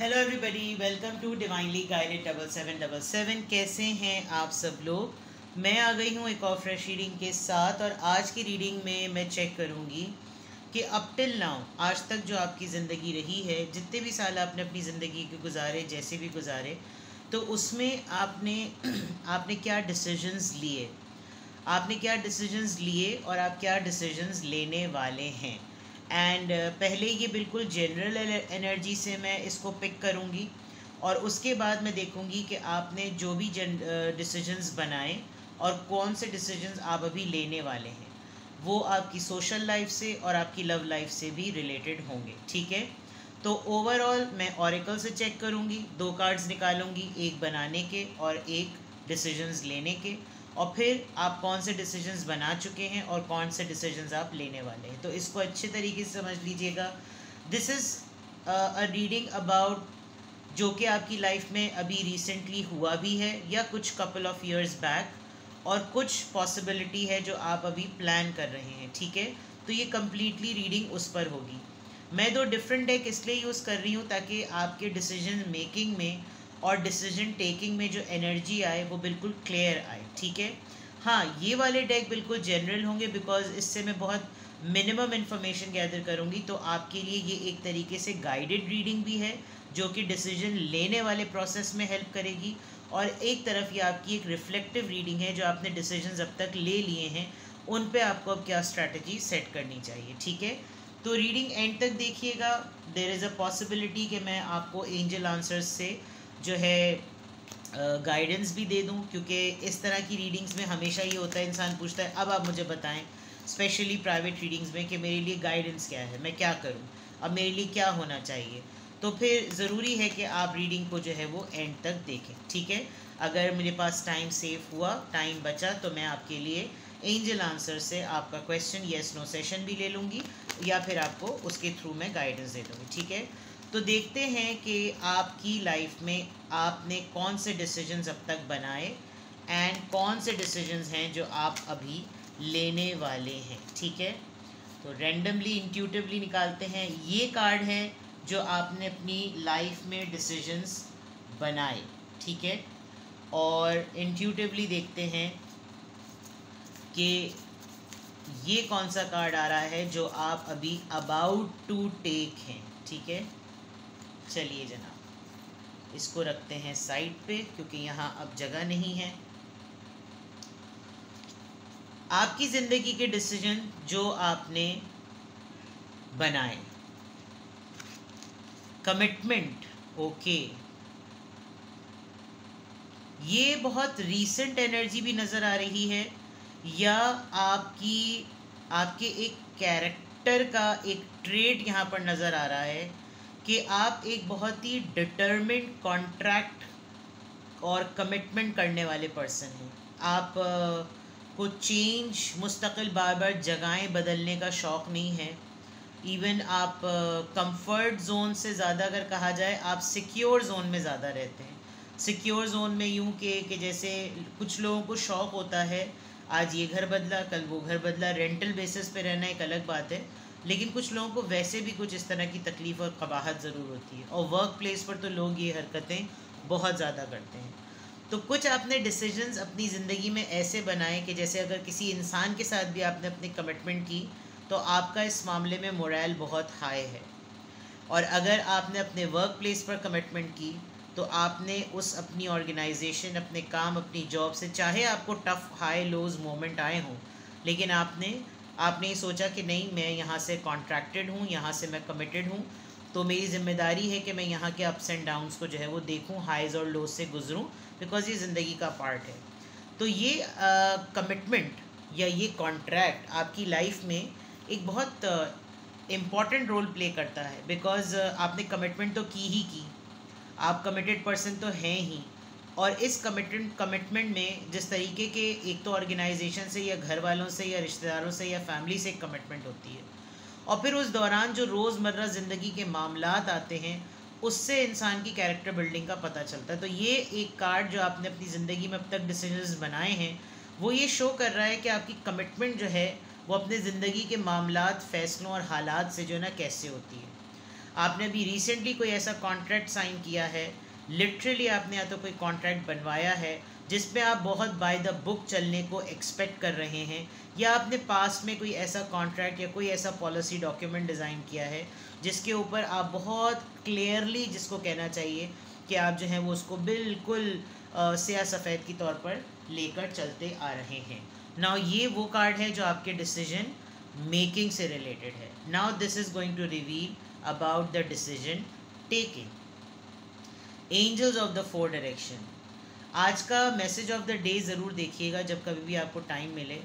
Hello everybody, welcome to divinely guided 7777। कैसे हैं आप सब लोग। मैं आ गई हूँ एक और फ्रेश रीडिंग के साथ। और आज की रीडिंग में मैं चेक करूँगी कि अप टिल नाउ, आज तक जो आपकी ज़िंदगी रही है, जितने भी साल आपने अपनी ज़िंदगी के गुजारे, जैसे भी गुजारे, तो उसमें आपने आपने क्या डिसीजंस लिए, आपने क्या डिसीजंस लिए और आप क्या डिसीजंस लेने वाले हैं। एंड पहले ये बिल्कुल जनरल एनर्जी से मैं इसको पिक करूँगी और उसके बाद मैं देखूँगी कि आपने जो भी डिसीजंस बनाए और कौन से डिसीजंस आप अभी लेने वाले हैं, वो आपकी सोशल लाइफ से और आपकी लव लाइफ से भी रिलेटेड होंगे। ठीक है, तो ओवरऑल मैं ऑरेकल से चेक करूँगी, दो कार्ड्स निकालूंगी, एक बनाने के और एक डिसीजंस लेने के, और फिर आप कौन से डिसीजंस बना चुके हैं और कौन से डिसीजंस आप लेने वाले हैं। तो इसको अच्छे तरीके से समझ लीजिएगा। This is a reading about जो कि आपकी लाइफ में अभी रिसेंटली हुआ भी है या कुछ कपल ऑफ इयर्स बैक, और कुछ पॉसिबिलिटी है जो आप अभी प्लान कर रहे हैं। ठीक है, तो ये कम्प्लीटली रीडिंग उस पर होगी। मैं दो डिफरेंट डेक इसलिए यूज़ कर रही हूँ ताकि आपके डिसीजन मेकिंग में और डिसीजन टेकिंग में जो एनर्जी आए वो बिल्कुल क्लियर आए। ठीक है, हाँ, ये वाले डेक बिल्कुल जनरल होंगे बिकॉज इससे मैं बहुत मिनिमम इन्फॉर्मेशन गैदर करूँगी। तो आपके लिए ये एक तरीके से गाइडेड रीडिंग भी है जो कि डिसीजन लेने वाले प्रोसेस में हेल्प करेगी, और एक तरफ ये आपकी एक रिफ्लेक्टिव रीडिंग है जो आपने डिसीजंस अब तक ले लिए हैं उन पे आपको अब क्या स्ट्रैटेजी सेट करनी चाहिए। ठीक है, तो रीडिंग एंड तक देखिएगा। देयर इज़ अ पॉसिबिलिटी कि मैं आपको एंजल आंसर्स से जो है गाइडेंस भी दे दूं, क्योंकि इस तरह की रीडिंग्स में हमेशा ये होता है, इंसान पूछता है अब आप मुझे बताएं, स्पेशली प्राइवेट रीडिंग्स में, कि मेरे लिए गाइडेंस क्या है, मैं क्या करूं, अब मेरे लिए क्या होना चाहिए। तो फिर ज़रूरी है कि आप रीडिंग को जो है वो एंड तक देखें। ठीक है, अगर मेरे पास टाइम सेव हुआ, टाइम बचा, तो मैं आपके लिए एंजल आंसर से आपका क्वेश्चन येस नो सेशन भी ले लूँगी, या फिर आपको उसके थ्रू मैं गाइडेंस दे दूँगी। ठीक है, तो देखते हैं कि आपकी लाइफ में आपने कौन से डिसीजंस अब तक बनाए एंड कौन से डिसीजंस हैं जो आप अभी लेने वाले हैं। ठीक है, तो रैंडमली इंट्यूटिवली निकालते हैं। ये कार्ड है जो आपने अपनी लाइफ में डिसीजंस बनाए। ठीक है, और इंट्यूटिवली देखते हैं कि ये कौन सा कार्ड आ रहा है जो आप अभी अबाउट टू टेक हैं। ठीक है, चलिए जनाब, इसको रखते हैं साइड पे क्योंकि यहाँ अब जगह नहीं है। आपकी ज़िंदगी के डिसीजन जो आपने बनाए, कमिटमेंट, ओके, ये बहुत रीसेंट एनर्जी भी नज़र आ रही है, या आपके एक कैरेक्टर का एक ट्रेट यहाँ पर नज़र आ रहा है कि आप एक बहुत ही डिटर्मिन्ड कॉन्ट्रैक्ट और कमिटमेंट करने वाले पर्सन हैं। आप को चेंज, मुस्तकिल बार बार जगहें बदलने का शौक़ नहीं है। इवन आप कंफर्ट जोन से ज़्यादा अगर कहा जाए, आप सिक्योर जोन में ज़्यादा रहते हैं। सिक्योर जोन में यूँ कि जैसे कुछ लोगों को शौक़ होता है, आज ये घर बदला, कल वो घर बदला, रेंटल बेसिस पे रहना एक अलग बात है, लेकिन कुछ लोगों को वैसे भी कुछ इस तरह की तकलीफ़ और कबाहत ज़रूर होती है, और वर्क प्लेस पर तो लोग ये हरकतें बहुत ज़्यादा करते हैं। तो कुछ आपने डिसीजंस अपनी ज़िंदगी में ऐसे बनाए कि जैसे अगर किसी इंसान के साथ भी आपने अपनी कमिटमेंट की तो आपका इस मामले में मोरल बहुत हाई है, और अगर आपने अपने वर्क प्लेस पर कमिटमेंट की तो आपने उस अपनी ऑर्गेनाइजेशन, अपने काम, अपनी जॉब से, चाहे आपको टफ़ हाई लोज मोमेंट आए हों, लेकिन आपने ये सोचा कि नहीं, मैं यहाँ से कॉन्ट्रैक्टेड हूँ, यहाँ से मैं कमिटेड हूँ, तो मेरी ज़िम्मेदारी है कि मैं यहाँ के अप्स एंड डाउन्स को जो है वो देखूँ, हाइज़ और लोज से गुज़रूँ, बिकॉज़ ये ज़िंदगी का पार्ट है। तो ये कमिटमेंट या ये कॉन्ट्रैक्ट आपकी लाइफ में एक बहुत इम्पॉर्टेंट रोल प्ले करता है, बिकॉज़ आपने कमिटमेंट तो की ही की, आप कमिटेड पर्सन तो हैं ही, और इस कमिटमेंट में जिस तरीके के, एक तो ऑर्गेनाइजेशन से या घर वालों से या रिश्तेदारों से या फैमिली से एक कमिटमेंट होती है, और फिर उस दौरान जो रोज़मर्रा ज़िंदगी के मामलात आते हैं उससे इंसान की कैरेक्टर बिल्डिंग का पता चलता है। तो ये एक कार्ड जो आपने अपनी ज़िंदगी में अब तक डिसीजंस बनाए हैं, वो ये शो कर रहा है कि आपकी कमिटमेंट जो है वो अपने ज़िंदगी के मामलात, फ़ैसलों और हालात से जो है ना कैसे होती है। आपने अभी रिसेंटली कोई ऐसा कॉन्ट्रैक्ट साइन किया है, लिटरली आपने या तो कोई कॉन्ट्रैक्ट बनवाया है जिसमें आप बहुत बाय द बुक चलने को एक्सपेक्ट कर रहे हैं, या आपने पास्ट में कोई ऐसा कॉन्ट्रैक्ट या कोई ऐसा पॉलिसी डॉक्यूमेंट डिज़ाइन किया है जिसके ऊपर आप बहुत क्लियरली, जिसको कहना चाहिए कि आप जो हैं वो उसको बिल्कुल स्याह सफ़ेद की तौर पर लेकर चलते आ रहे हैं। नाउ ये वो कार्ड है जो आपके डिसीजन मेकिंग से रिलेटेड है। Now this is going to reveal about the decision taking. Angels of the four direction. आज का मैसेज ऑफ द डे ज़रूर देखिएगा जब कभी भी आपको टाइम मिले।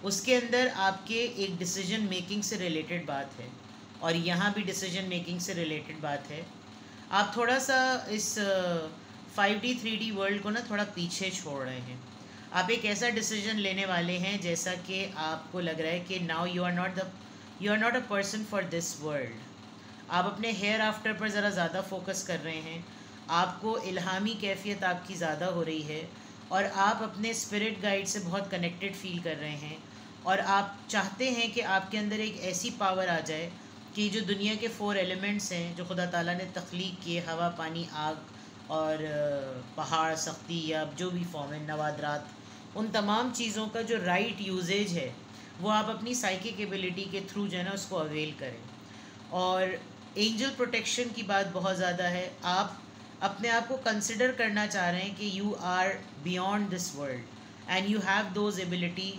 उसके अंदर आपके एक डिसीजन मेकिंग से रिलेटेड बात है और यहाँ भी डिसीजन मेकिंग से रिलेटेड बात है। आप थोड़ा सा इस 5D 3D वर्ल्ड को ना थोड़ा पीछे छोड़ रहे हैं। आप एक ऐसा डिसीजन लेने वाले हैं जैसा कि आपको लग रहा है कि now you are not a person for this world. आप अपने हेयर आफ्टर पर ज़रा ज़्यादा फोकस कर रहे हैं, आपको इल्हामी कैफियत आपकी ज़्यादा हो रही है और आप अपने स्पिरिट गाइड से बहुत कनेक्टेड फील कर रहे हैं और आप चाहते हैं कि आपके अंदर एक ऐसी पावर आ जाए कि जो दुनिया के 4 एलिमेंट्स हैं जो खुदा ताला ने तख्लीक किए, हवा, पानी, आग और पहाड़, सख्ती या जो भी फॉर्म है, नवादरात, उन तमाम चीज़ों का जो राइट यूजेज है वो आप अपनी साइकिक एबिलिटी के थ्रू जो है ना उसको अवेल करें। और एंजल प्रोटेक्शन की बात बहुत ज़्यादा है। आप अपने आप को कंसिडर करना चाह रहे हैं कि you are beyond this world and you have those ability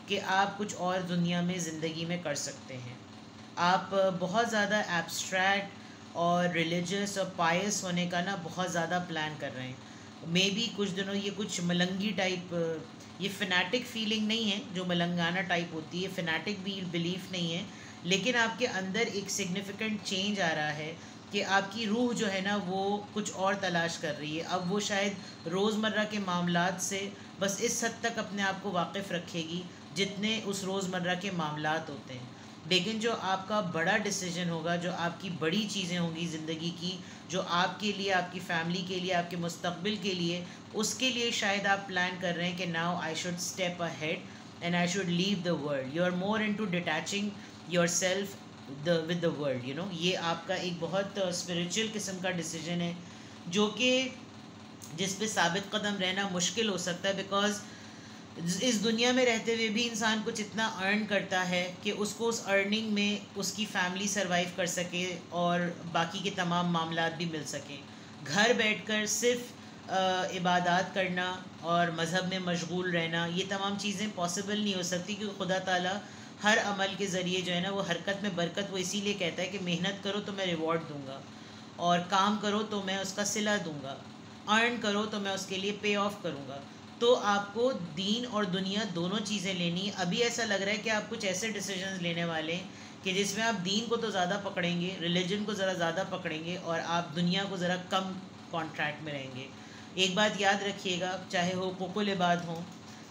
कि आप कुछ और दुनिया में ज़िंदगी में कर सकते हैं। आप बहुत ज़्यादा एब्स्ट्रैक्ट और रिलीजियस और पायस होने का ना बहुत ज़्यादा प्लान कर रहे हैं। मे बी कुछ दिनों ये कुछ मलंगी टाइप, ये फ़िनेटिक फीलिंग नहीं है जो मलंगाना टाइप होती है, फ़िनेटिक भी बिलीफ नहीं है, लेकिन आपके अंदर एक सिग्निफिकेंट चेंज आ रहा है कि आपकी रूह जो है ना वो कुछ और तलाश कर रही है। अब वो शायद रोज़मर्रा के मामलात से बस इस हद तक अपने आप को वाकिफ़ रखेगी जितने उस रोज़मर्रा के मामलात होते हैं, लेकिन जो आपका बड़ा डिसीजन होगा, जो आपकी बड़ी चीज़ें होंगी ज़िंदगी की, जो आपके लिए, आपकी फैमिली के लिए, आपके मुस्तकबिल के लिए, उसके लिए शायद आप प्लान कर रहे हैं कि now I should step ahead and I should leave the world. You are more into detaching yourself with the world, you know. ये आपका एक बहुत स्पिरिचुअल किस्म का डिसीजन है जो कि जिस पे साबित कदम रहना मुश्किल हो सकता है, बिकॉज इस दुनिया में रहते हुए भी इंसान कुछ इतना अर्न करता है कि उसको उस अर्निंग में उसकी फैमिली सरवाइव कर सके और बाकी के तमाम मामलात भी मिल सकें। घर बैठकर सिर्फ इबादत करना और मज़हब में मशगूल रहना, ये तमाम चीज़ें पॉसिबल नहीं हो सकती, क्योंकि खुदा ताला हर अमल के ज़रिए जो है ना वो हरकत में बरकत, वो इसीलिए कहता है कि मेहनत करो तो मैं रिवॉर्ड दूंगा, और काम करो तो मैं उसका सिला दूंगा, अर्न करो तो मैं उसके लिए पे ऑफ करूँगा। तो आपको दीन और दुनिया दोनों चीज़ें लेनी। अभी ऐसा लग रहा है कि आप कुछ ऐसे डिसीजंस लेने वाले हैं कि जिसमें आप दीन को तो ज़्यादा पकड़ेंगे, रिलीजन को ज़रा ज़्यादा पकड़ेंगे और आप दुनिया को ज़रा कम कॉन्ट्रैक्ट में रहेंगे। एक बात याद रखिएगा, चाहे हो हुकूकुल इबाद हो,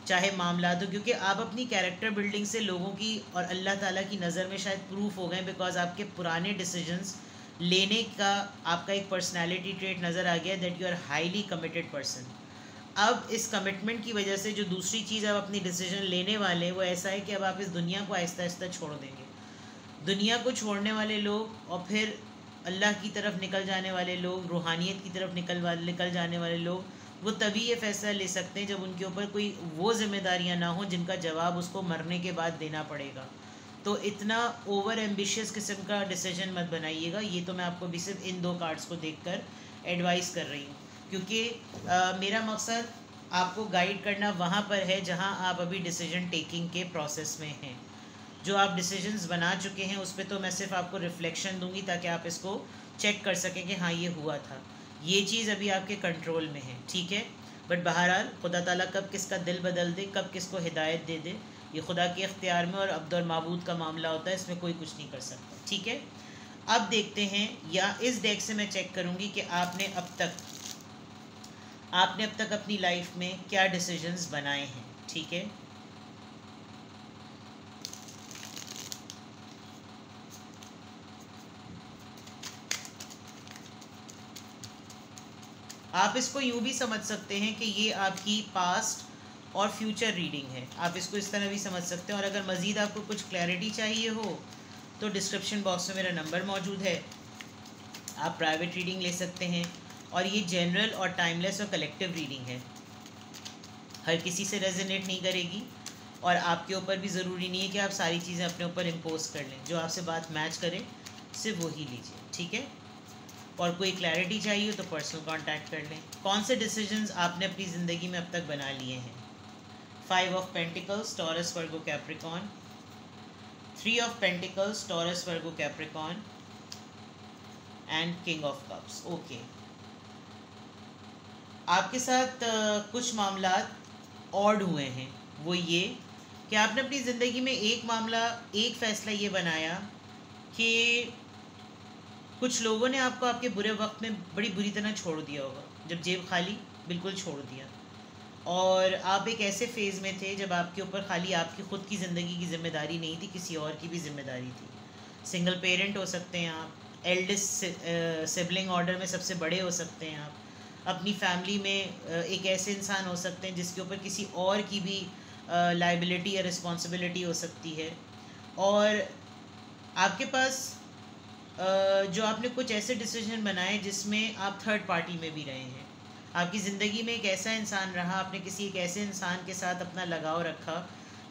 चाहे मामलात हो, क्योंकि आप अपनी कैरेक्टर बिल्डिंग से लोगों की और अल्लाह ताला की नज़र में शायद प्रूफ हो गए, बिकॉज आपके पुराने डिसीजंस लेने का आपका एक पर्सनैलिटी ट्रेट नज़र आ गया, that you are highly committed person. अब इस कमिटमेंट की वजह से जो दूसरी चीज़ आप अपनी डिसीजन लेने वाले हैं वो ऐसा है कि अब आप इस दुनिया को आहिस्ता आहिस्ता छोड़ देंगे। दुनिया को छोड़ने वाले लोग और फिर अल्लाह की तरफ निकल जाने वाले लोग, रूहानियत की तरफ निकल जाने वाले लोग, वो तभी ये फ़ैसला ले सकते हैं जब उनके ऊपर कोई वो जिम्मेदारियाँ ना हो जिनका जवाब उसको मरने के बाद देना पड़ेगा। तो इतना ओवर एम्बिशियस किस्म का डिसीजन मत बनाइएगा। ये तो मैं आपको भी सिर्फ इन 2 कार्ड्स को देखकर एडवाइस कर रही हूँ, क्योंकि मेरा मकसद आपको गाइड करना वहाँ पर है जहाँ आप अभी डिसीजन टेकिंग के प्रोसेस में हैं। जो आप डिसीजंस बना चुके हैं उस पर तो मैं सिर्फ आपको रिफ्लेक्शन दूंगी ताकि आप इसको चेक कर सकें कि हाँ ये हुआ था, ये चीज़ अभी आपके कंट्रोल में है, ठीक है। बट बहरहाल खुदा ताला कब किसका दिल बदल दे, कब किसको हिदायत दे दे, ये खुदा के इख्तियार में और अब्द और माबूद का मामला होता है, इसमें कोई कुछ नहीं कर सकता, ठीक है। अब देखते हैं, या इस डेक से मैं चेक करूँगी कि आपने अब तक अपनी लाइफ में क्या डिसीजंस बनाए हैं, ठीक है। आप इसको यूँ भी समझ सकते हैं कि ये आपकी पास्ट और फ्यूचर रीडिंग है, आप इसको इस तरह भी समझ सकते हैं। और अगर मज़ीद आपको कुछ क्लैरिटी चाहिए हो तो डिस्क्रिप्शन बॉक्स में मेरा नंबर मौजूद है, आप प्राइवेट रीडिंग ले सकते हैं, और ये जनरल और टाइमलेस और कलेक्टिव रीडिंग है, हर किसी से रेजोनेट नहीं करेगी, और आपके ऊपर भी ज़रूरी नहीं है कि आप सारी चीज़ें अपने ऊपर इम्पोज कर लें। जो आपसे बात मैच करे सिर्फ वही लीजिए, ठीक है। और कोई क्लैरिटी चाहिए तो पर्सनल कांटेक्ट कर लें। कौन से डिसीजंस आपने अपनी ज़िंदगी में अब तक बना लिए हैं? 5 of pentacles, taurus, Virgo, Capricorn. 3 of pentacles, taurus, Virgo, Capricorn and king of cups. Okay, आपके साथ कुछ मामलात ऑड हुए हैं। वो ये कि आपने अपनी ज़िंदगी में एक मामला, एक फ़ैसला ये बनाया कि कुछ लोगों ने आपको आपके बुरे वक्त में बड़ी बुरी तरह छोड़ दिया होगा, जब जेब खाली, बिल्कुल छोड़ दिया। और आप एक ऐसे फेज़ में थे जब आपके ऊपर खाली आपकी ख़ुद की ज़िंदगी की ज़िम्मेदारी नहीं थी, किसी और की भी ज़िम्मेदारी थी। सिंगल पेरेंट हो सकते हैं आप, एल्डेस्ट सिबलिंग ऑर्डर में सबसे बड़े हो सकते हैं आप, अपनी फैमिली में एक ऐसे इंसान हो सकते हैं जिसके ऊपर किसी और की भी लाइबिलिटी या रिस्पॉन्सिबिलिटी हो सकती है। और आपके पास जो आपने कुछ ऐसे डिसीजन बनाए जिसमें आप थर्ड पार्टी में भी रहे हैं। आपकी ज़िंदगी में एक ऐसा इंसान रहा, आपने किसी एक ऐसे इंसान के साथ अपना लगाव रखा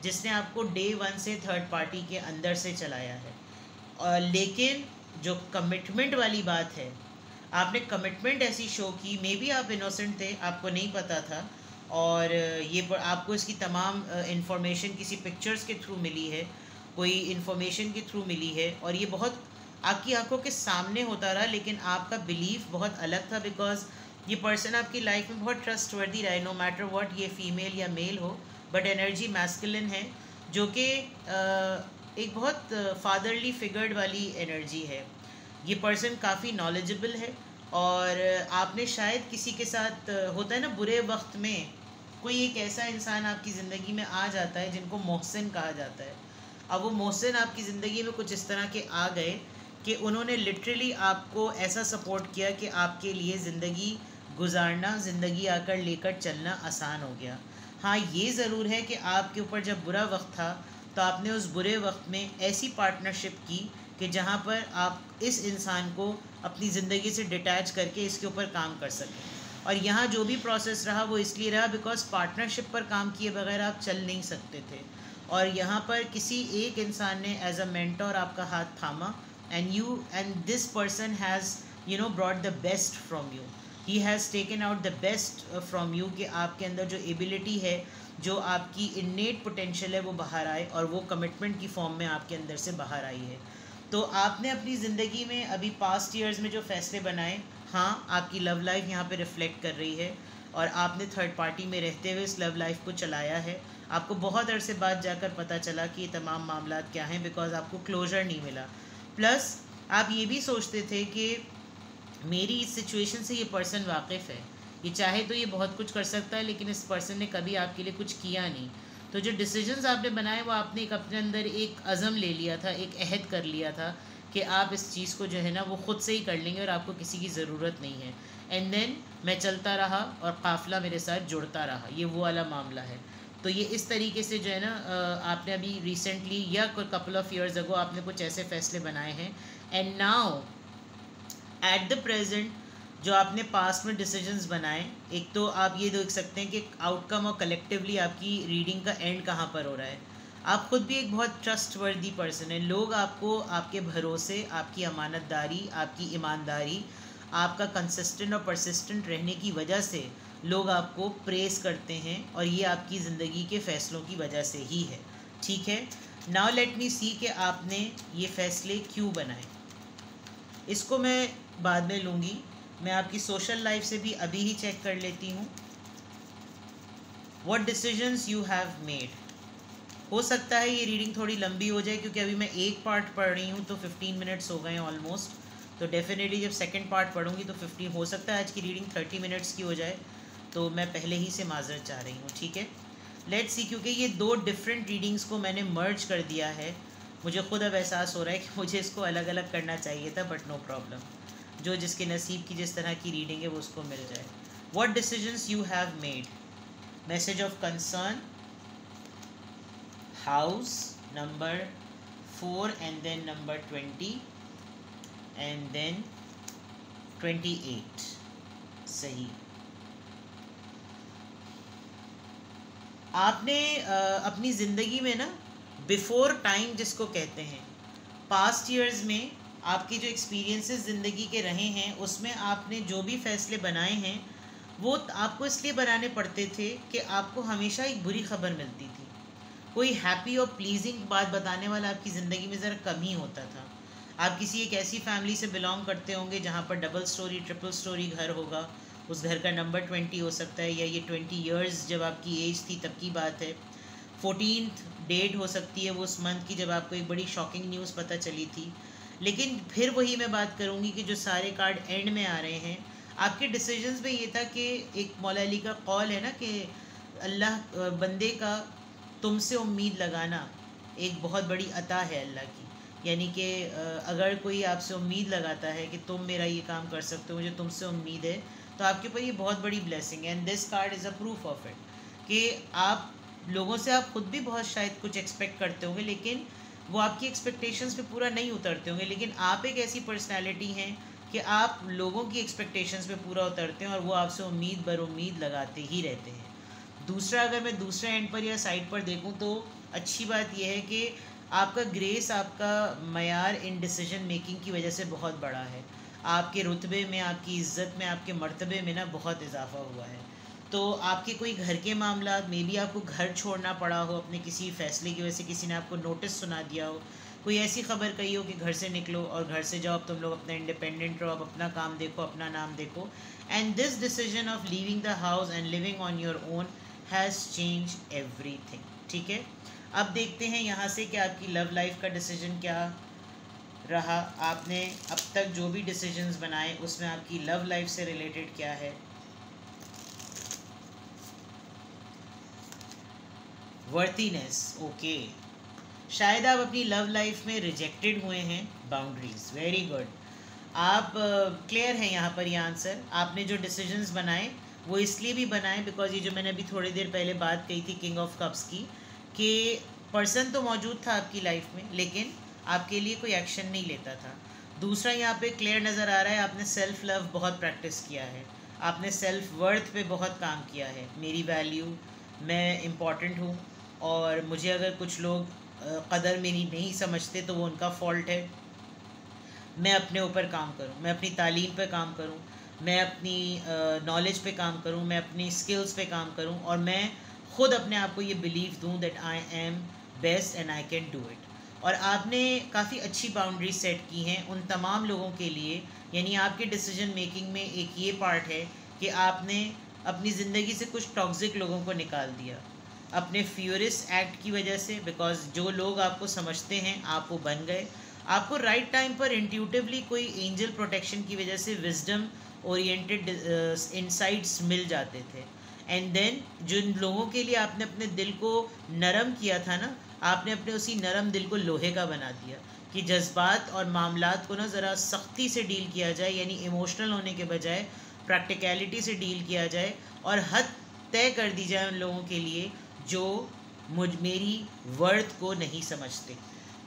जिसने आपको डे 1 से थर्ड पार्टी के अंदर से चलाया है। लेकिन जो कमिटमेंट वाली बात है, आपने कमिटमेंट ऐसी शो की, मे बी आप इनोसेंट थे, आपको नहीं पता था, और ये आपको इसकी तमाम इंफॉर्मेशन किसी पिक्चर्स के थ्रू मिली है, कोई इन्फॉर्मेशन के थ्रू मिली है, और ये बहुत आपकी आंखों के सामने होता रहा, लेकिन आपका बिलीफ बहुत अलग था। बिकॉज ये पर्सन आपकी लाइफ में बहुत ट्रस्टवर्दी रहा है, नो मैटर व्हाट, ये फीमेल या मेल हो, बट एनर्जी मैस्कुलिन है, जो कि एक बहुत फादरली फिगर्ड वाली एनर्जी है। ये पर्सन काफ़ी नॉलेजेबल है, और आपने शायद किसी के साथ, होता है ना बुरे वक्त में कोई एक ऐसा इंसान आपकी ज़िंदगी में आ जाता है जिनको मोहसिन कहा जाता है। अब वो मोहसिन आपकी ज़िंदगी में कुछ इस तरह के आ गए कि उन्होंने लिटरली आपको ऐसा सपोर्ट किया कि आपके लिए ज़िंदगी गुजारना, ज़िंदगी आकर लेकर चलना आसान हो गया। हाँ, ये ज़रूर है कि आपके ऊपर जब बुरा वक्त था तो आपने उस बुरे वक्त में ऐसी पार्टनरशिप की कि जहाँ पर आप इस इंसान को अपनी ज़िंदगी से डिटैच करके इसके ऊपर काम कर सकें। और यहाँ जो भी प्रोसेस रहा वो इसलिए रहा बिकॉज पार्टनरशिप पर काम किए बगैर आप चल नहीं सकते थे, और यहाँ पर किसी एक इंसान ने एज अ मेंटर आपका हाथ थामा, and this person has brought the best from you. He has taken out the best from you, कि आपके अंदर जो एबिलिटी है, जो आपकी इन्नेट पोटेंशियल है, वो बाहर आए, और वो कमिटमेंट की फॉर्म में आपके अंदर से बाहर आई है। तो आपने अपनी ज़िंदगी में अभी पास्ट ईयर्स में जो फैसले बनाए, हाँ, आपकी लव लाइफ यहाँ पे रिफ्लेक्ट कर रही है, और आपने थर्ड पार्टी में रहते हुए इस लव लाइफ को चलाया है। आपको बहुत अरसे बाद जाकर पता चला कि ये तमाम मामला क्या हैं, बिकॉज आपको क्लोजर नहीं मिला। प्लस आप ये भी सोचते थे कि मेरी इस सिचुएशन से ये पर्सन वाकिफ़ है, ये चाहे तो ये बहुत कुछ कर सकता है, लेकिन इस पर्सन ने कभी आपके लिए कुछ किया नहीं। तो जो डिसीजंस आपने बनाए वो आपने एक अपने अंदर एक अज़म ले लिया था, एक अहद कर लिया था कि आप इस चीज़ को जो है ना वो ख़ुद से ही कर लेंगे और आपको किसी की ज़रूरत नहीं है। एंड देन मैं चलता रहा और काफ़िला मेरे साथ जुड़ता रहा, ये वो वाला मामला है। तो ये इस तरीके से जो है ना, आपने अभी रिसेंटली या कपल ऑफ ईयर्स अगो आपने कुछ ऐसे फैसले बनाए हैं, and now at the present जो आपने पास्ट में डिसीजंस बनाए, एक तो आप ये देख सकते हैं कि आउटकम और कलेक्टिवली आपकी रीडिंग का एंड कहाँ पर हो रहा है। आप खुद भी एक बहुत ट्रस्टवर्दी पर्सन है, लोग आपको आपके भरोसे, आपकी अमानतदारी, आपकी ईमानदारी, आपका कंसिस्टेंट और परसिस्टेंट रहने की वजह से लोग आपको प्रेस करते हैं, और ये आपकी ज़िंदगी के फ़ैसलों की वजह से ही है। ठीक है, नाउ लेट मी सी कि आपने ये फ़ैसले क्यों बनाए। इसको मैं बाद में लूँगी, मैं आपकी सोशल लाइफ से भी अभी ही चेक कर लेती हूँ। What decisions you have made. हो सकता है ये रीडिंग थोड़ी लंबी हो जाए, क्योंकि अभी मैं एक पार्ट पढ़ रही हूँ तो 15 मिनट्स हो गए हैं ऑलमोस्ट। तो डेफिनेटली जब सेकंड पार्ट पढ़ूँगी तो 15 हो सकता है आज की रीडिंग 30 मिनट्स की हो जाए, तो मैं पहले ही से माजरत चाह रही हूँ। ठीक है, लेट्स सी, क्योंकि ये दो डिफरेंट रीडिंग्स को मैंने मर्ज कर दिया है, मुझे खुद अब एहसास हो रहा है कि मुझे इसको अलग अलग करना चाहिए था, बट नो प्रॉब्लम, जो जिसके नसीब की जिस तरह की रीडिंग है वो उसको मिल जाए। What decisions you have made, message of concern, house number 4 and then number 20 and then 28 सही। आपने अपनी ज़िंदगी में ना बिफोर टाइम जिसको कहते हैं, पास्ट ईयर्स में आपके जो एक्सपीरियंसेस ज़िंदगी के रहे हैं उसमें आपने जो भी फ़ैसले बनाए हैं वो आपको इसलिए बनाने पड़ते थे कि आपको हमेशा एक बुरी खबर मिलती थी। कोई हैप्पी और प्लीजिंग बात बताने वाला आपकी ज़िंदगी में ज़रा कम ही होता था। आप किसी एक ऐसी फैमिली से बिलोंग करते होंगे जहाँ पर डबल स्टोरी ट्रिपल स्टोरी घर होगा, उस घर का नंबर 20 हो सकता है, या ये 20 ईयर्स जब आपकी एज थी तब की बात है। 14th डेट हो सकती है वो उस मंथ की जब आपको एक बड़ी शॉकिंग न्यूज़ पता चली थी। लेकिन फिर वही मैं बात करूँगी कि जो सारे कार्ड एंड में आ रहे हैं, आपके डिसीजंस में ये था कि एक मौला अली का कौल है ना कि अल्लाह बंदे का तुमसे उम्मीद लगाना एक बहुत बड़ी अता है अल्लाह की। यानी कि अगर कोई आपसे उम्मीद लगाता है कि तुम मेरा ये काम कर सकते हो, मुझे तुमसे उम्मीद है, तो आपके ऊपर ये बहुत बड़ी ब्लेसिंग है। And this card is a proof of it कि आप लोगों से आप खुद भी बहुत शायद कुछ एक्सपेक्ट करते होंगे, लेकिन वो आपकी एक्सपेक्टेशंस पे पूरा नहीं उतरते होंगे। लेकिन आप एक ऐसी पर्सनैलिटी हैं कि आप लोगों की एक्सपेक्टेशंस पे पूरा उतरते हैं और वो आपसे उम्मीद बर उम्मीद लगाते ही रहते हैं। दूसरा, अगर मैं दूसरे एंड पर या साइड पर देखूं तो अच्छी बात यह है कि आपका ग्रेस, आपका मयार इन डिसीजन मेकिंग की वजह से बहुत बड़ा है। आपके रुतबे में, आपकी इज़्ज़त में, आपके मर्तबे में ना बहुत इजाफा हुआ है। तो आपके कोई घर के मामला में भी आपको घर छोड़ना पड़ा हो अपने किसी फ़ैसले की वजह से, किसी ने आपको नोटिस सुना दिया हो, कोई ऐसी खबर कही हो कि घर से निकलो और घर से जाओ, अब तुम लोग अपना इंडिपेंडेंट रहो, अब अपना काम देखो, अपना नाम देखो। And this decision of leaving the house and living on your own has change everything. ठीक है, अब देखते हैं यहाँ से कि आपकी लव लाइफ का डिसीजन क्या रहा। आपने अब तक जो भी डिसीजंस बनाए उसमें आपकी लव लाइफ से रिलेटेड क्या है। वर्थीनेस, ओके, शायद आप अपनी लव लाइफ में रिजेक्टेड हुए हैं। Boundaries, very good. आप क्लियर हैं यहाँ पर। ये आंसर, आपने जो डिसीजंस बनाए वो इसलिए भी बनाए बिकॉज ये जो मैंने अभी थोड़ी देर पहले बात कही थी किंग ऑफ कप्स की, कि पर्सन तो मौजूद था आपकी लाइफ में लेकिन आपके लिए कोई एक्शन नहीं लेता था। दूसरा, यहाँ पे क्लियर नज़र आ रहा है आपने सेल्फ लव बहुत प्रैक्टिस किया है, आपने सेल्फ वर्थ पे बहुत काम किया है। मेरी वैल्यू, मैं इम्पॉर्टेंट हूँ और मुझे अगर कुछ लोग कदर मेरी नहीं समझते तो वो उनका फॉल्ट है। मैं अपने ऊपर काम करूँ, मैं अपनी तालीम पे काम करूँ, मैं अपनी नॉलेज पे काम करूँ, मैं अपनी स्किल्स पे काम करूँ और मैं ख़ुद अपने आप को ये बिलीव दूँ that I am best and I can do it. और आपने काफ़ी अच्छी बाउंड्री सेट की हैं उन तमाम लोगों के लिए। यानी आपके डिसीजन मेकिंग में एक ये पार्ट है कि आपने अपनी ज़िंदगी से कुछ टॉक्सिक लोगों को निकाल दिया अपने फ्यूरिस एक्ट की वजह से, बिकॉज जो लोग आपको समझते हैं आप वो बन गए। आपको राइट टाइम पर इंट्यूटिवली कोई एंजल प्रोटेक्शन की वजह से विजडम ओरिएंटेड इंसाइट्स मिल जाते थे। एंड देन जिन लोगों के लिए आपने अपने दिल को नरम किया था ना, आपने अपने उसी नरम दिल को लोहे का बना दिया कि जज्बात और मामलात को ना ज़रा सख्ती से डील किया जाए, यानी इमोशनल होने के बजाय प्रैक्टिकलिटी से डील किया जाए और हद तय कर दी जाए उन लोगों के लिए जो मेरी वर्थ को नहीं समझते।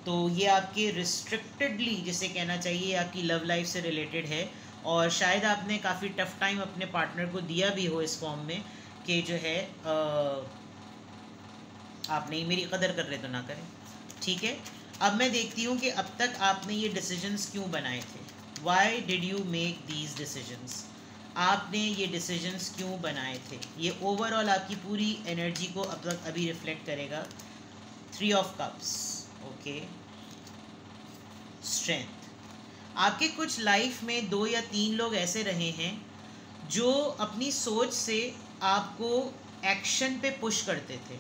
तो ये आपके रिस्ट्रिक्टेडली जिसे कहना चाहिए आपकी लव लाइफ से रिलेटेड है। और शायद आपने काफ़ी टफ टाइम अपने पार्टनर को दिया भी हो इस फॉर्म में कि जो है आप नहीं मेरी कदर कर रहे तो ना करें। ठीक है, अब मैं देखती हूँ कि अब तक आपने ये डिसीजंस क्यों बनाए थे। Why did you make these decisions, आपने ये डिसीजंस क्यों बनाए थे। ये ओवरऑल आपकी पूरी एनर्जी को अब तक अभी रिफ्लेक्ट करेगा। 3 ऑफ कप्स, ओके, स्ट्रेंथ। आपके कुछ लाइफ में 2 या 3 लोग ऐसे रहे हैं जो अपनी सोच से आपको एक्शन पे पुश करते थे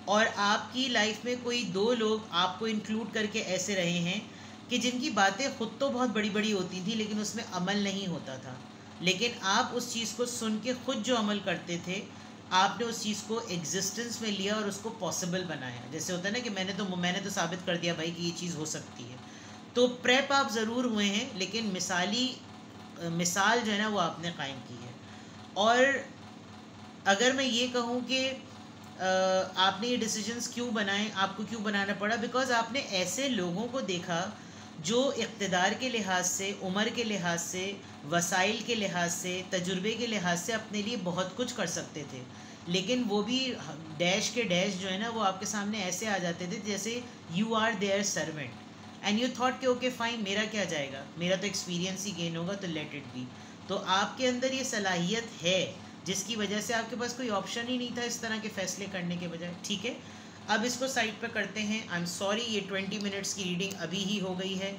और आपकी लाइफ में कोई 2 लोग आपको इंक्लूड करके ऐसे रहे हैं कि जिनकी बातें खुद तो बहुत बड़ी बड़ी होती थी लेकिन उसमें अमल नहीं होता था, लेकिन आप उस चीज़ को सुन के खुद जो अमल करते थे आपने उस चीज़ को एग्जिस्टेंस में लिया और उसको पॉसिबल बनाया। जैसे होता है ना कि मैंने तो साबित कर दिया भाई कि ये चीज़ हो सकती है। तो प्रेप आप ज़रूर हुए हैं लेकिन मिसाल जो है ना वो आपने कायम की है। और अगर मैं ये कहूँ कि आपने ये डिसीजंस क्यों बनाए, आपको क्यों बनाना पड़ा, बिकॉज आपने ऐसे लोगों को देखा जो इक़्तिदार के लिहाज से, उम्र के लिहाज से, वसाइल के लिहाज से, तजुर्बे के लिहाज से अपने लिए बहुत कुछ कर सकते थे, लेकिन वो भी डैश के डैश जो है ना वो आपके सामने ऐसे आ जाते थे जैसे you are their servant and you thought कि ओके फाइन, मेरा क्या जाएगा, मेरा तो एक्सपीरियंस ही गेन होगा, तो लेट इट बी। तो आपके अंदर ये सलाहियत है जिसकी वजह से आपके पास कोई ऑप्शन ही नहीं था इस तरह के फ़ैसले करने के बजाय। ठीक है, अब इसको साइड पर करते हैं। आई एम सॉरी, ये 20 मिनट्स की रीडिंग अभी ही हो गई है,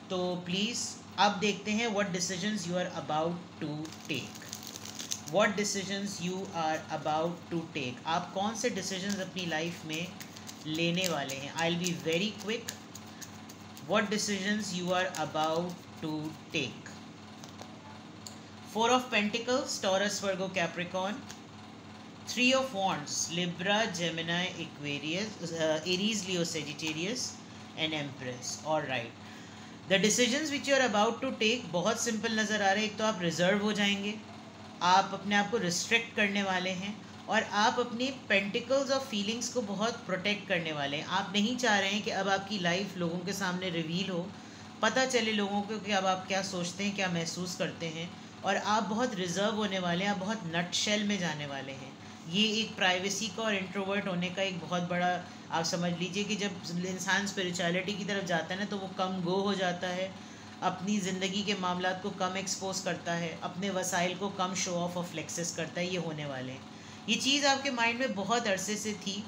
तो प्लीज़ अब देखते हैं what decisions you are about to take. What decisions you are about to take, आप कौन से डिसीजंस अपनी लाइफ में लेने वाले हैं। I will be very quick. What decisions you are about to take. Four of Pentacles, Taurus, Virgo, Capricorn. Three of Wands, Libra, Gemini, Aquarius, Aries, Leo, Sagittarius, and Empress. All right. The decisions which you are about to take बहुत simple नज़र आ रहे हैं। एक तो आप reserve हो जाएंगे, आप अपने आप को रिस्ट्रिक्ट करने वाले हैं, और आप अपनी पेंटिकल्स और फीलिंग्स को बहुत प्रोटेक्ट करने वाले हैं। आप नहीं चाह रहे हैं कि अब आपकी लाइफ लोगों के सामने रिवील हो, पता चले लोगों को कि अब आप क्या सोचते हैं, क्या महसूस करते हैं, और आप बहुत रिजर्व होने वाले हैं, आप बहुत नट शेल में जाने वाले हैं। ये एक प्राइवेसी का और इंट्रोवर्ट होने का एक बहुत बड़ा, आप समझ लीजिए कि जब इंसान स्पिरिचुअलिटी की तरफ जाता है ना तो वो कम गो हो जाता है, अपनी ज़िंदगी के मामलात को कम एक्सपोज करता है, अपने वसाइल को कम शो ऑफ और फ्लेक्सेस करता है। ये होने वाले हैं। ये चीज़ आपके माइंड में बहुत अरसे से थी,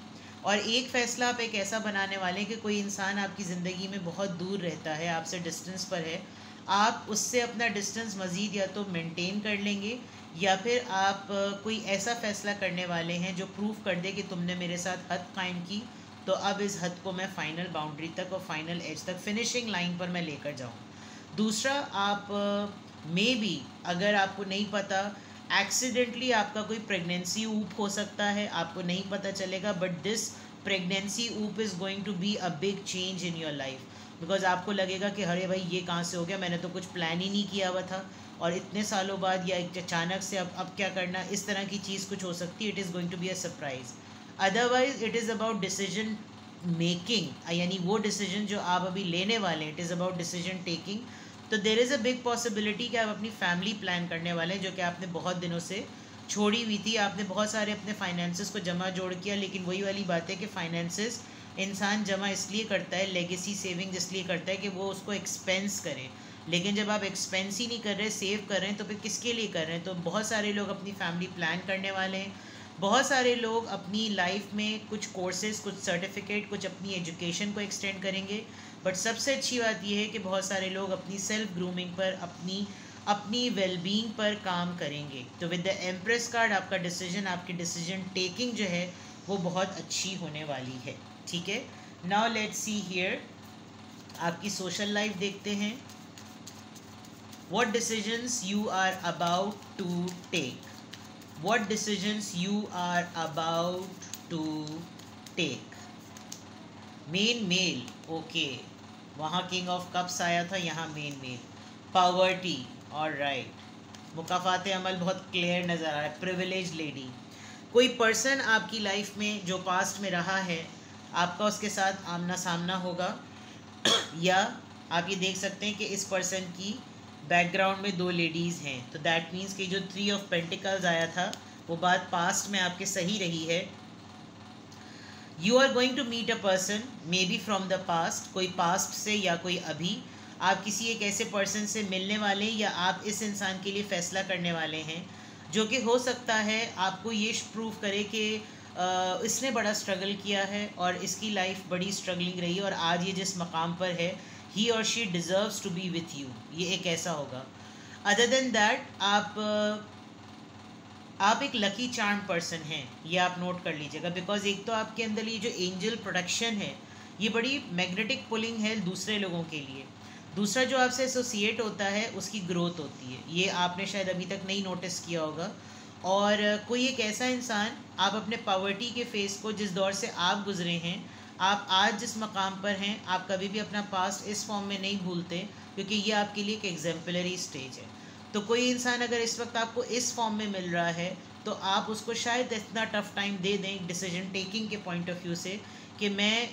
और एक फ़ैसला आप एक ऐसा बनाने वाले हैं कि कोई इंसान आपकी ज़िंदगी में बहुत दूर रहता है, आपसे डिस्टेंस पर है, आप उससे अपना डिस्टेंस मज़ीद या तो मेंटेन कर लेंगे, या फिर आप कोई ऐसा फ़ैसला करने वाले हैं जो प्रूव कर दे कि तुमने मेरे साथ हद कायम की, तो अब इस हद को मैं फ़ाइनल बाउंड्री तक और फाइनल एज तक, फिनिशिंग लाइन पर मैं लेकर जाऊँ। दूसरा, आप मे बी, अगर आपको नहीं पता, एक्सीडेंटली आपका कोई प्रेगनेंसी ऊप हो सकता है, आपको नहीं पता चलेगा, but this pregnancy oops is going to be a big change in your life, because आपको लगेगा कि अरे भाई ये कहाँ से हो गया, मैंने तो कुछ प्लान ही नहीं किया हुआ था, और इतने सालों बाद या अचानक से अब क्या करना, इस तरह की चीज़ कुछ हो सकती है। It is going to be a surprise. Otherwise it is about decision making, यानी वो डिसीजन जो आप अभी लेने वाले हैं, it is about decision taking. तो there is a big possibility कि आप अपनी फैमिली प्लान करने वाले हैं, जो कि आपने बहुत दिनों से छोड़ी हुई थी। आपने बहुत सारे अपने फाइनेंसेस को जमा जोड़ किया, लेकिन वही वाली बात है कि फाइनेंसेस इंसान जमा इसलिए करता है, लेगेसी सेविंग इसलिए करता है कि वो उसको एक्सपेंस करें, लेकिन जब आप एक्सपेंस ही नहीं कर रहे, सेव कर रहे हैं, तो फिर किसके लिए कर रहे हैं। तो बहुत सारे लोग अपनी फैमिली प्लान करने वाले हैं, बहुत सारे लोग अपनी लाइफ में कुछ कोर्सेज, कुछ सर्टिफिकेट, कुछ अपनी एजुकेशन को एक्सटेंड करेंगे, बट सबसे अच्छी बात यह है कि बहुत सारे लोग अपनी सेल्फ ग्रूमिंग पर, अपनी वेलबींग पर काम करेंगे। तो विद द एम्प्रेस कार्ड आपका डिसीजन, आपकी डिसीजन टेकिंग जो है वो बहुत अच्छी होने वाली है। ठीक है, नाउ लेट्स सी हियर, आपकी सोशल लाइफ देखते हैं। What decisions you are about to take, what decisions you are about to take. Main male, okay, वहाँ किंग ऑफ कप्स आया था, यहाँ मेन मेल, पावर्टी, ऑलराइट, मुकाफात अमल बहुत क्लियर नज़र आ रहा है, प्रिविलेज लेडी। कोई पर्सन आपकी लाइफ में जो पास्ट में रहा है, आपका उसके साथ आमना सामना होगा, या आप ये देख सकते हैं कि इस पर्सन की बैकग्राउंड में दो लेडीज़ हैं, तो दैट मीन्स कि जो 3 ऑफ पेंटिकल्स आया था वो बात पास्ट में आपके सही रही है। You are going to meet a person maybe from the past, कोई पास्ट से या कोई अभी, आप किसी एक ऐसे पर्सन से मिलने वाले हैं, या आप इस इंसान के लिए फ़ैसला करने वाले हैं जो कि हो सकता है आपको ये प्रूव करे कि इसने बड़ा स्ट्रगल किया है और इसकी लाइफ बड़ी स्ट्रगलिंग रही है, और आज ये जिस मकाम पर है, ही और she deserves to be with you, ये एक ऐसा होगा। अदर देन दैट, आप एक लकी चार्म पर्सन हैं, ये आप नोट कर लीजिएगा, बिकॉज एक तो आपके अंदर ये जो एंजल प्रोडक्शन है, ये बड़ी मैग्नेटिक पुलिंग है दूसरे लोगों के लिए। दूसरा जो आपसे एसोसिएट होता है उसकी ग्रोथ होती है, ये आपने शायद अभी तक नहीं नोटिस किया होगा। और कोई एक ऐसा इंसान, आप अपने पॉवर्टी के फेस को, जिस दौर से आप गुजरे हैं, आप आज जिस मकाम पर हैं, आप कभी भी अपना पास्ट इस फॉर्म में नहीं भूलते, क्योंकि ये आपके लिए एक एग्जाम्पलरी स्टेज है। तो कोई इंसान अगर इस वक्त आपको इस फॉर्म में मिल रहा है, तो आप उसको शायद इतना टफ टाइम दे दें डिसीजन टेकिंग के पॉइंट ऑफ व्यू से, कि मैं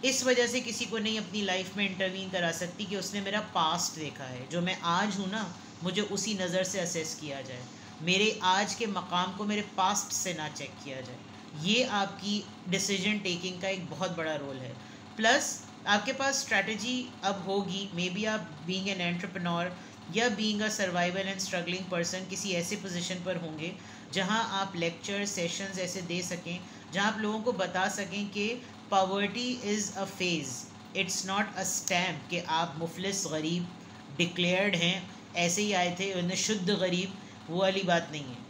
इस वजह से किसी को नहीं अपनी लाइफ में इंटरवीन करा सकती कि उसने मेरा पास्ट देखा है। जो मैं आज हूँ ना, मुझे उसी नज़र से असेस किया जाए, मेरे आज के मकाम को मेरे पास्ट से ना चेक किया जाए। ये आपकी डिसीजन टेकिंग का एक बहुत बड़ा रोल है। प्लस आपके पास स्ट्रैटेजी अब होगी, मे बी आप बीइंग एन एंटरप्रेन्योर या being a survival and struggling person किसी ऐसे पोजीशन पर होंगे जहां आप लेक्चर सेशंस ऐसे दे सकें जहां आप लोगों को बता सकें कि poverty is a phase, it's not a stamp कि आप मुफलिस गरीब डिक्लेयर्ड हैं, ऐसे ही आए थे उन्हें शुद्ध गरीब, वो वाली बात नहीं है।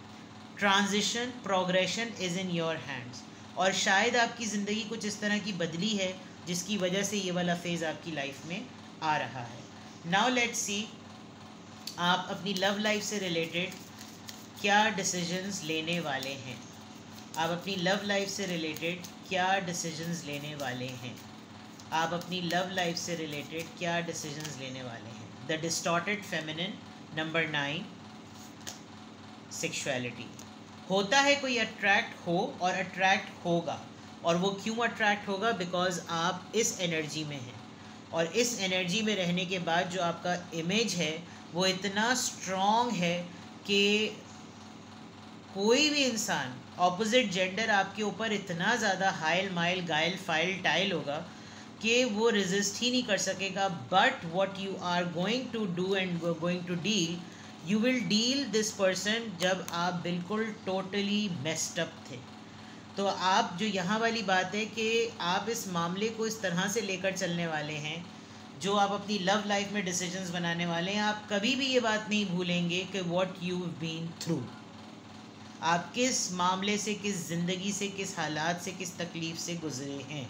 Transition progression is in your hands. और शायद आपकी ज़िंदगी कुछ इस तरह की बदली है जिसकी वजह से ये वाला फेज़ आपकी लाइफ में आ रहा है। नाउ लेट्स सी आप अपनी लव लाइफ से रिलेटेड क्या डिसीजंस लेने वाले हैं। आप अपनी लव लाइफ से रिलेटेड क्या डिसीजंस लेने वाले हैं। आप अपनी लव लाइफ से रिलेटेड क्या डिसीजंस लेने वाले हैं। The distorted feminine, number 9, sexuality. होता है कोई अट्रैक्ट हो और अट्रैक्ट होगा, और वो क्यों अट्रैक्ट होगा? बिकॉज आप इस एनर्जी में हैं, और इस एनर्जी में रहने के बाद जो आपका इमेज है वो इतना स्ट्रॉन्ग है कि कोई भी इंसान ऑपोजिट जेंडर आपके ऊपर इतना ज़्यादा हाइल माइल गाइल फाइल टाइल होगा कि वो रेजिस्ट ही नहीं कर सकेगा। But what you are going to do and going to deal, you will deal this person जब आप बिल्कुल टोटली मेस्ड अप थे। तो आप जो यहाँ वाली बात है कि आप इस मामले को इस तरह से लेकर चलने वाले हैं, जो आप अपनी लव लाइफ में डिसीजंस बनाने वाले हैं, आप कभी भी ये बात नहीं भूलेंगे कि व्हाट यू बीन थ्रू, आप किस मामले से, किस ज़िंदगी से, किस हालात से, किस तकलीफ़ से गुजरे हैं।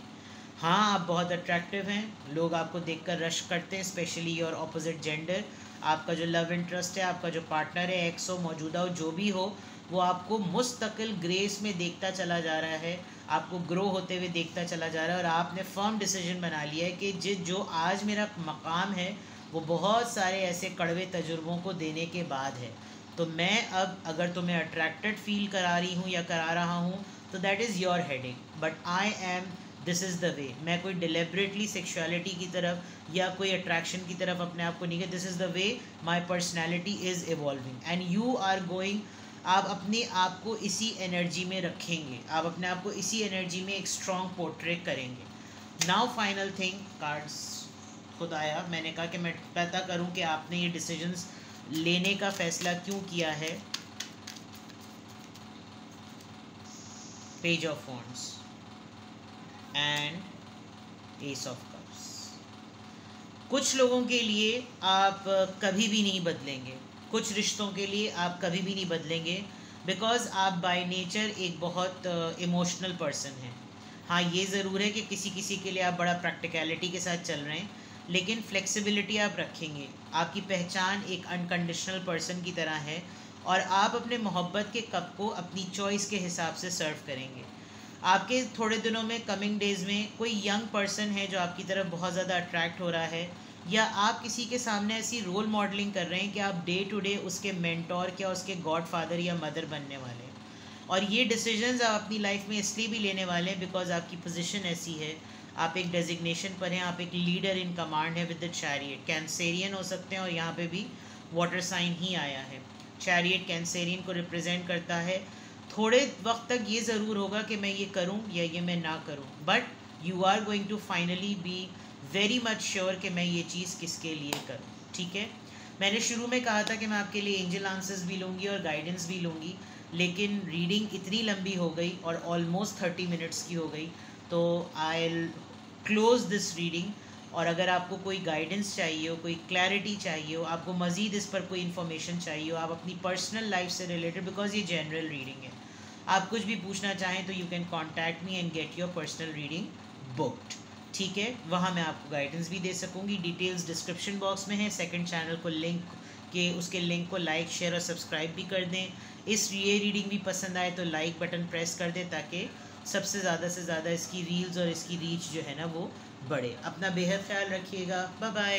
हाँ, आप बहुत अट्रैक्टिव हैं, लोग आपको देखकर रश करते हैं, स्पेशली योर ऑपोजिट जेंडर। आपका जो लव इंटरेस्ट है, आपका जो पार्टनर है, एक्स हो, मौजूदा हो, जो भी हो, वो आपको मुस्तकिल ग्रेस में देखता चला जा रहा है, आपको ग्रो होते हुए देखता चला जा रहा है, और आपने फर्म डिसीजन बना लिया है कि जो आज मेरा मकाम है वो बहुत सारे ऐसे कड़वे तजुर्बों को देने के बाद है। तो मैं अब अगर तुम्हें अट्रैक्टेड फील करा रही हूँ या करा रहा हूँ तो that is your headache, but I am, this is the वे। मैं कोई डिलिबरेटली सेक्सुअलिटी की तरफ या कोई अट्रैक्शन की तरफ अपने आप को नहीं कर, this is the way my personality is evolving and you are going. आप अपने आप को इसी एनर्जी में रखेंगे, आप अपने आप को इसी एनर्जी में एक स्ट्रॉन्ग पोर्ट्रेट करेंगे। नाउ फाइनल थिंग, कार्ड्स खुद आया, मैंने कहा कि मैं पता करूं कि आपने ये डिसीजंस लेने का फैसला क्यों किया है। Page of wands and S of cups. कुछ लोगों के लिए आप कभी भी नहीं बदलेंगे, कुछ रिश्तों के लिए आप कभी भी नहीं बदलेंगे, बिकॉज़ आप बाय नेचर एक बहुत इमोशनल पर्सन हैं। हाँ, ये ज़रूर है कि किसी किसी के लिए आप बड़ा प्रैक्टिकलिटी के साथ चल रहे हैं, लेकिन फ्लेक्सिबिलिटी आप रखेंगे। आपकी पहचान एक अनकंडीशनल पर्सन की तरह है, और आप अपने मोहब्बत के कप को अपनी चॉइस के हिसाब से सर्व करेंगे। आपके थोड़े दिनों में, कमिंग डेज़ में, कोई यंग पर्सन है जो आपकी तरफ बहुत ज़्यादा अट्रैक्ट हो रहा है, या आप किसी के सामने ऐसी रोल मॉडलिंग कर रहे हैं कि आप डे टू डे उसके मेंटोर या उसके गॉड फादर या मदर बनने वाले हैं। और ये डिसीजंस आप अपनी लाइफ में इसलिए भी लेने वाले हैं बिकॉज आपकी पोजीशन ऐसी है, आप एक डेजिग्नेशन पर हैं, आप एक लीडर इन कमांड है विद द चैरियट। कैंसेरियन हो सकते हैं, और यहाँ पे भी वाटर साइन ही आया है। चैरियट कैंसेरियन को रिप्रेजेंट करता है। थोड़े वक्त तक ये ज़रूर होगा कि मैं ये करूँ या ये मैं ना करूँ, but you are going to finally be very much sure कि मैं ये चीज़ किसके लिए करूँ। ठीक है, मैंने शुरू में कहा था कि मैं आपके लिए एंजल आंसर्स भी लूँगी और गाइडेंस भी लूँगी, लेकिन रीडिंग इतनी लंबी हो गई और ऑलमोस्ट 30 मिनट्स की हो गई, तो I will close this reading. और अगर आपको कोई गाइडेंस चाहिए हो, कोई क्लैरिटी चाहिए हो, आपको मज़ीद इस पर कोई इन्फॉर्मेशन चाहिए हो, आप अपनी पर्सनल लाइफ से रिलेटेड, बिकॉज ये जनरल रीडिंग है, आप कुछ भी पूछना चाहें तो you can contact me and get your personal reading booked. ठीक है, वहाँ मैं आपको गाइडेंस भी दे सकूँगी। डिटेल्स डिस्क्रिप्शन बॉक्स में है। सेकंड चैनल को लिंक के उसके लिंक को लाइक शेयर और सब्सक्राइब भी कर दें। इस ये रीडिंग भी पसंद आए तो लाइक बटन प्रेस कर दें ताकि सबसे ज़्यादा से ज़्यादा इसकी रील्स और इसकी रीच जो है ना वो बढ़े। अपना बेहद ख्याल रखिएगा। Bye bye.